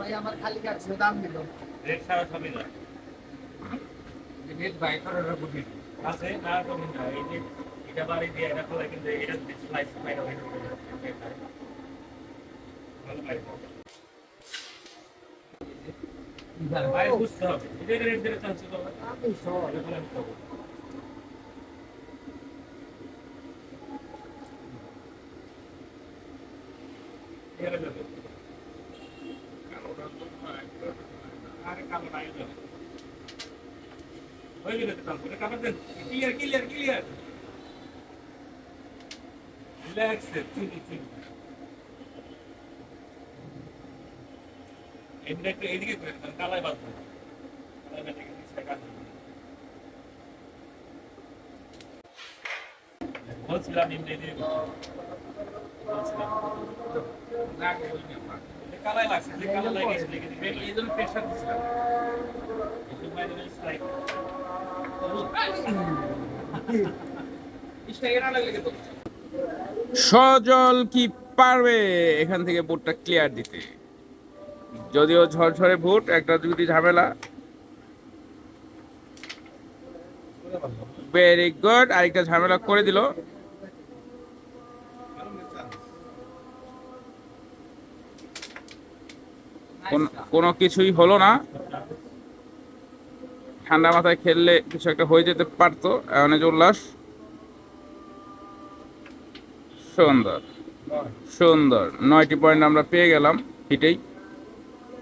ভাই আমার খালি কাটছে দাম দিল রেট ছাড়া সবই না নেট বাই করার বুদ্ধি আছে না কমি না এই যে এটা বাড়ি দিয়ে এটা খোলা কিন্তু এটা স্লাইস পাইরা হয়ে ভালো পাই ভাই বুঝতে হবে এটা রেট দিতে চাচ্ছি তো আমি সব আরে কালো নাই তো হয়ে গেল তো কাম করে কাম দেন ক্লিয়ার ক্লিয়ার ক্লিয়ার রিল্যাক্স চিল চিল এদিকে এদিকে করে কালাই বাদ কালাই বাদ থেকে নিচে কাট বলছিলাম এমনি দিয়ে বলছিলাম রাগ হই না আমার কালাই লাগছে যে কালাই লাগিয়েছে লেগে দিবে এই জন্য প্রেশার দিছিলাম এই সময় লাইক ইসটা এরা লাগলে তো সজল কি পারবে এখান থেকে বুটটা ক্লিয়ার দিতে? যদিও ঝরঝরে বুট, একটা যদি ঝামেলা। ভেরি গুড, আরেকটা ঝামেলা করে দিল। কোনো কিছুই হলো না। ঠান্ডা মাথায় খেললে কিছু একটা হয়ে যেতে পারতো। অনেক উল্লাস। সুন্দর সুন্দর 9টি পয়েন্ট আমরা পেয়ে গেলাম হিটেই।